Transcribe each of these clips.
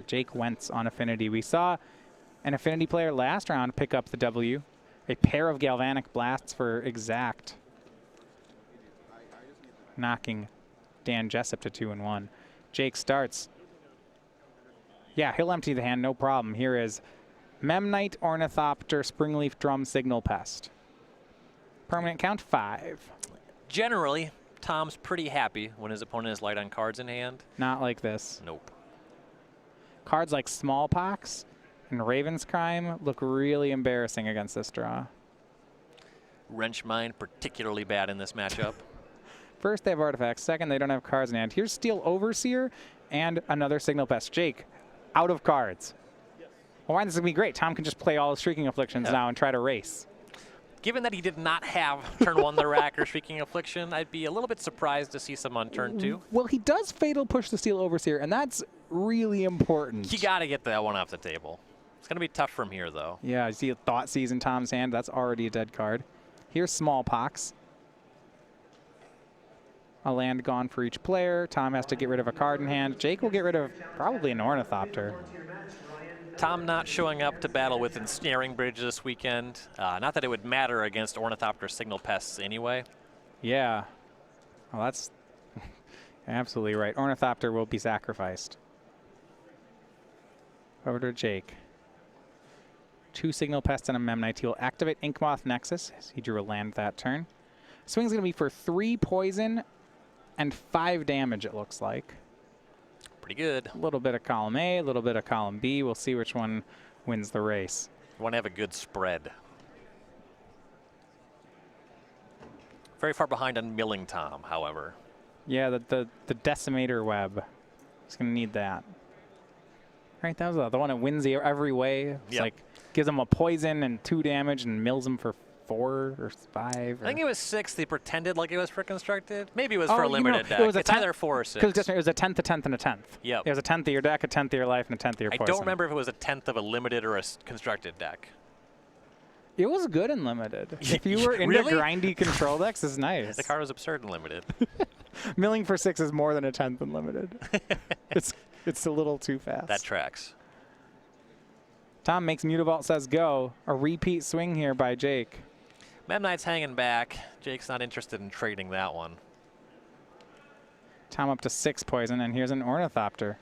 Jake Wentz on Affinity. We saw an Affinity player last round pick up the W. A pair of Galvanic Blasts for Exact, knocking Dan Jessup to 2-1. Jake starts. Yeah, he'll empty the hand, no problem. Here is Memnite, Ornithopter, Springleaf, Drum, Signal Pest. Permanent count 5. Generally, Tom's pretty happy when his opponent is light on cards in hand. Not like this. Nope. Cards like Smallpox and Raven's Crime look really embarrassing against this draw. Wrench Mind particularly bad in this matchup. First, they have artifacts. Second, they don't have cards in hand. Here's Steel Overseer and another Signal Pest. Jake, out of cards. Yes. Well, this is going to be great. Tom can just play all his Shrieking Afflictions now and try to race. Given that he did not have turn 1 the Rack or Shrieking Affliction, I'd be a little bit surprised to see some on turn 2. Well, he does Fatal Push the Steel Overseer, and that's really important. You got to get that one off the table. It's going to be tough from here, though. Yeah, you see a Thought Seize in Tom's hand. That's already a dead card. Here's Smallpox. A land gone for each player. Tom has to get rid of a card in hand. Jake will get rid of probably an Ornithopter. Tom not showing up to battle with Ensnaring Bridge this weekend. Not that it would matter against Ornithopter Signal Pests anyway. Yeah. Well, that's absolutely right. Ornithopter will be sacrificed. Over to Jake. 2 Signal Pests and a Memnite. He'll activate Inkmoth Nexus. He drew a land that turn. Swing's going to be for 3 poison and 5 damage, it looks like. Pretty good. A little bit of column A, a little bit of column B. We'll see which one wins the race. You want to have a good spread. Very far behind on Milling Tom, however. Yeah, the Decimator Web. He's going to need that. Right, that was the one that wins every way. It's like gives him a poison and 2 damage and mills him for 4 or 5. I think it was 6. They pretended like it was for constructed. Maybe it was for a limited deck. It was it's either 4 or 6. Because it was a 10th, a 10th, and a 10th. Yep. It was a 10th of your deck, a 10th of your life, and a 10th of your poison. I don't remember if it was a 10th of a limited or a constructed deck. It was good in limited. If you were into really? grindy control decks, it's nice. The card was absurd in limited. Milling for 6 is more than a 10th in limited. It's a little too fast. That tracks. Tom makes Mutavault, says go. A repeat swing here by Jake. Memnite's hanging back. Jake's not interested in trading that one. Tom up to 6 poison, and here's an Ornithopter.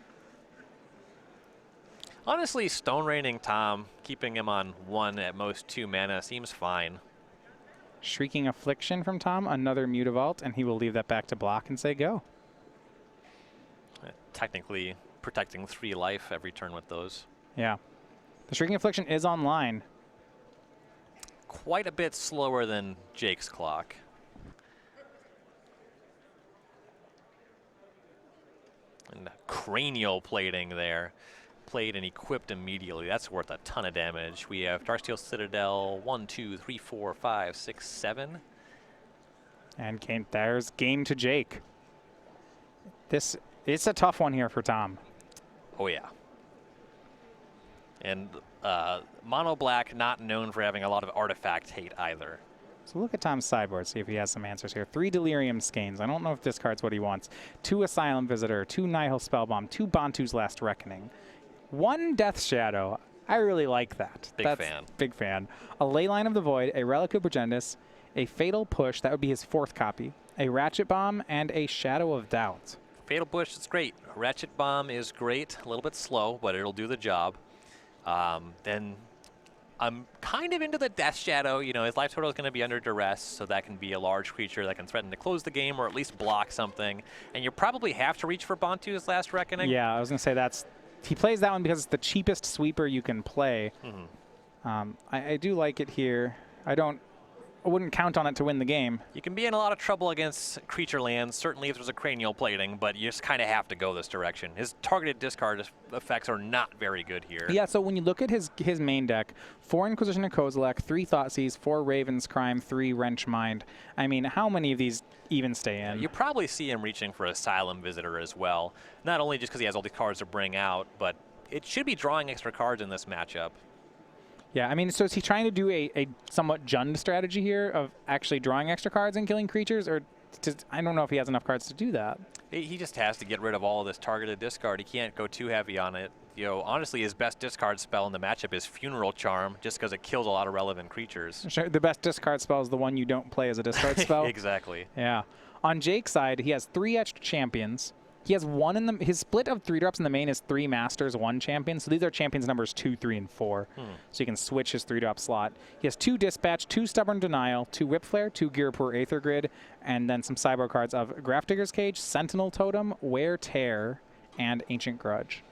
Honestly, Stone Raining Tom, keeping him on 1 at most 2 mana seems fine. Shrieking Affliction from Tom, another Mutavault, and he will leave that back to block and say go. Technically protecting 3 life every turn with those. Yeah. The Shrieking Affliction is online. Quite a bit slower than Jake's clock. And cranial plating there. Played and equipped immediately. That's worth a ton of damage. We have Darksteel Citadel 1, 2, 3, 4, 5, 6, 7. And there's game to Jake. It's a tough one here for Tom. Oh yeah. And Mono Black not known for having a lot of artifact hate either. So look at Tom's sideboard, see if he has some answers here. 3 Delirium Skeins. I don't know if this card's what he wants. 2 Asylum Visitor, 2 Nihil Spellbomb, 2 Bantu's Last Reckoning, 1 Death Shadow. I really like that. Big fan. A Leyline of the Void, a Relic of Progendus, a Fatal Push, that would be his 4th copy, a Ratchet Bomb, and a Shadow of Doubt. Fatal Push is great. Ratchet Bomb is great. A little bit slow, but it'll do the job. Then I'm kind of into the Death Shadow. You know, his life total is going to be under duress, so that can be a large creature that can threaten to close the game or at least block something. And you probably have to reach for Bantu's Last Reckoning. Yeah, I was going to say he plays that one because it's the cheapest sweeper you can play. Mm-hmm. I do like it here. I wouldn't count on it to win the game. You can be in a lot of trouble against creature lands, certainly if there's a cranial plating, but you just kind of have to go this direction. His targeted discard effects are not very good here. Yeah, so when you look at his main deck, 4 Inquisition of Kozilek, 3 Thoughtseize, 4 Raven's Crime, 3 Wrench Mind. I mean, how many of these even stay in? You probably see him reaching for Asylum Visitor as well. Not only just because he has all these cards to bring out, but it should be drawing extra cards in this matchup. Yeah, I mean, so is he trying to do a somewhat Jund strategy here of actually drawing extra cards and killing creatures, or I don't know if he has enough cards to do that. He just has to get rid of all this targeted discard. He can't go too heavy on it. You know, honestly, his best discard spell in the matchup is Funeral Charm, just because it kills a lot of relevant creatures. Sure, the best discard spell is the one you don't play as a discard spell. Exactly. Yeah. On Jake's side, he has 3 Etched Champions. He has one in the. His split of 3 drops in the main is 3 Masters, 1 Champion. So these are champions numbers 2, 3, and 4. So you can switch his 3-drop slot. He has 2 Dispatch, 2 Stubborn Denial, 2 Whip Flare, 2 Girapur Aether Grid, and then some sideboard cards of Grafdigger's Cage, Sentinel Totem, Wear Tear, and Ancient Grudge.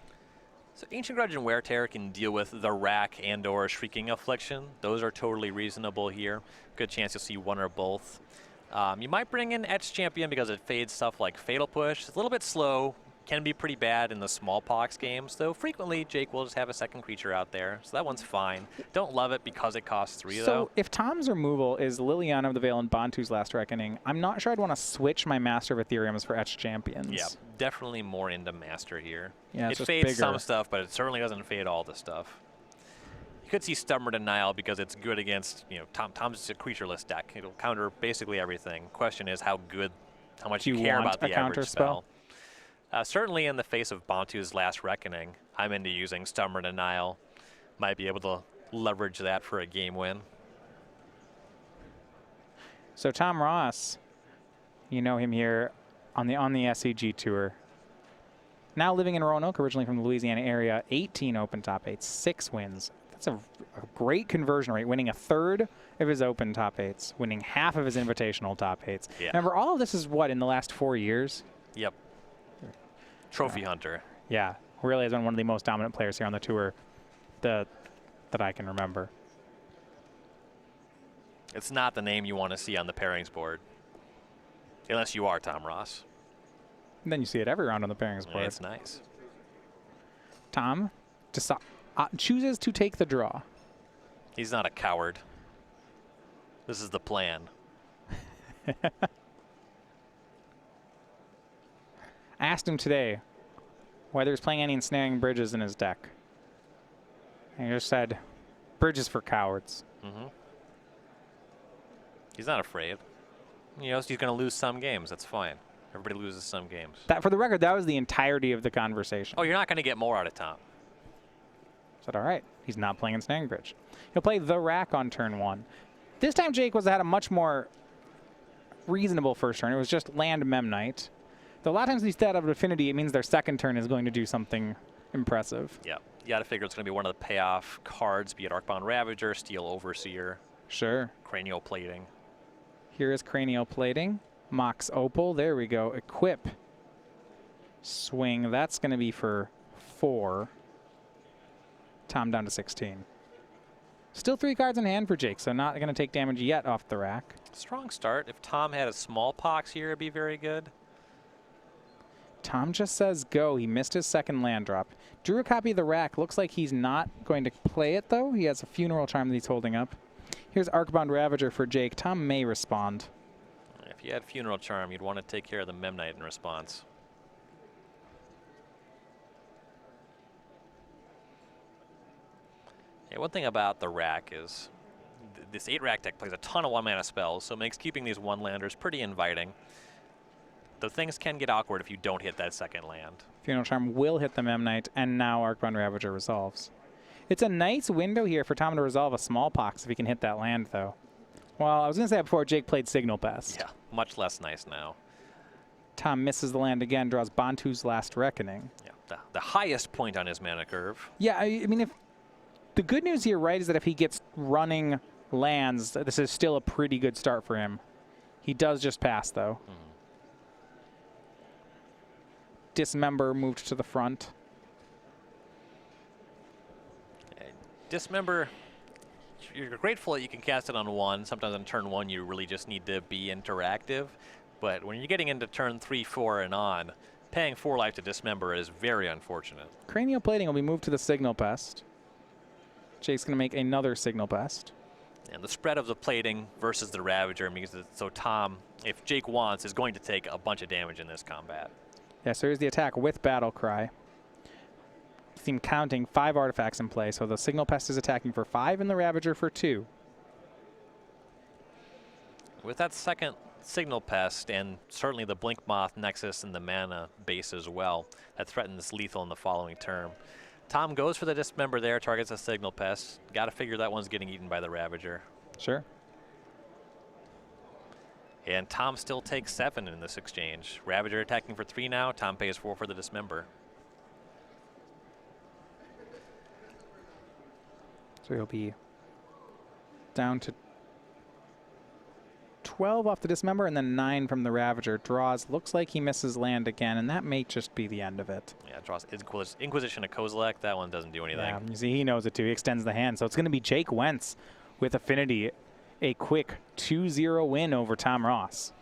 So Ancient Grudge and Wear Tear can deal with the Rack and or Shrieking Affliction. Those are totally reasonable here. Good chance you'll see one or both. You might bring in Etched Champion because it fades stuff like Fatal Push. It's a little bit slow, can be pretty bad in the smallpox games, though frequently Jake will just have a second creature out there, so that one's fine. Don't love it because it costs 3 though. So if Tom's removal is Liliana of the Veil and Bantu's Last Reckoning, I'm not sure I'd want to switch my Master of Ethereums for Etched Champions. Yeah, definitely more into Master here. Yeah, it fades some stuff, but it certainly doesn't fade all the stuff. You could see Stubborn Denial because it's good against, you know, Tom's a creatureless deck. It'll counter basically everything. Question is how much you care about the average spell. Certainly in the face of Bantu's Last Reckoning, I'm into using Stubborn Denial. Might be able to leverage that for a game win. So Tom Ross, you know him here on the SCG Tour. Now living in Roanoke, originally from the Louisiana area, 18 Open Top 8s, 6 wins. That's a great conversion rate, winning 1/3 of his Open Top 8s, winning half of his Invitational Top 8s. Yeah. Remember, all of this is what, in the last 4 years? Yep. Trophy Hunter. Yeah, really has been one of the most dominant players here on the tour that I can remember. It's not the name you want to see on the pairings board, unless you are Tom Ross. And then you see it every round on the pairings board. It's nice. Tom chooses to take the draw. He's not a coward. This is the plan. Asked him today whether he's playing any ensnaring bridges in his deck. And he just said, bridges for cowards. He's not afraid. You know, he's going to lose some games. That's fine. Everybody loses some games. That, for the record, that was the entirety of the conversation. Oh, you're not going to get more out of Tom. Said, all right, he's not playing ensnaring bridge. He'll play the Rack on turn 1. This time Jake had a much more reasonable first turn. It was just land Memnite. Though a lot of times these stat of affinity, it means their second turn is going to do something impressive. Yeah, you got to figure it's going to be one of the payoff cards, be it Arcbound Ravager, Steel Overseer. Sure. Cranial Plating. Here is Cranial Plating. Mox Opal. There we go. Equip. Swing. That's going to be for 4. Tom down to 16. Still 3 cards in hand for Jake, so not going to take damage yet off the rack. Strong start. If Tom had a smallpox here, it'd be very good. Tom just says go. He missed his second land drop. Drew a copy of the rack. Looks like he's not going to play it, though. He has a Funeral Charm that he's holding up. Here's Arcbound Ravager for Jake. Tom may respond. If you had Funeral Charm, you'd want to take care of the Memnite in response. Yeah, one thing about the rack is this 8-rack deck plays a ton of 1-mana spells, so it makes keeping these 1-landers pretty inviting. Though things can get awkward if you don't hit that second land. Funeral Charm will hit the Memnite, and now Arcbound Ravager resolves. It's a nice window here for Tom to resolve a Smallpox if he can hit that land, though. Well, I was going to say that before Jake played Signal Pest. Yeah, much less nice now. Tom misses the land again, draws Bantu's Last Reckoning. Yeah, the highest point on his mana curve. Yeah, I mean, if the good news here, right, is that if he gets running lands, this is still a pretty good start for him. He does just pass, though. Dismember moved to the front. Dismember, you're grateful that you can cast it on 1. Sometimes on turn 1 you really just need to be interactive. But when you're getting into turn 3, 4, and on, paying 4 life to Dismember is very unfortunate. Cranial Plating will be moved to the Signal Pest. Jake's going to make another Signal Pest. And the spread of the plating versus the Ravager means that so Tom, if Jake wants, is going to take a bunch of damage in this combat. Yeah, so here's the attack with Battle Cry. Team counting 5 artifacts in play, so the Signal Pest is attacking for 5 and the Ravager for 2. With that second Signal Pest and certainly the Blink Moth Nexus and the mana base as well that threatens lethal in the following turn. Tom goes for the Dismember there, targets a Signal Pest. Got to figure that one's getting eaten by the Ravager. Sure. And Tom still takes 7 in this exchange. Ravager attacking for 3 now. Tom pays 4 for the Dismember. So he'll be down to 12 off the Dismember and then 9 from the Ravager. Draws. Looks like he misses land again, and that may just be the end of it. Yeah, draws Inquisition of Kozilek. That one doesn't do anything. Yeah, you see, he knows it too. He extends the hand. So it's going to be Jake Wentz with Affinity. A quick 2-0 win over Tom Ross.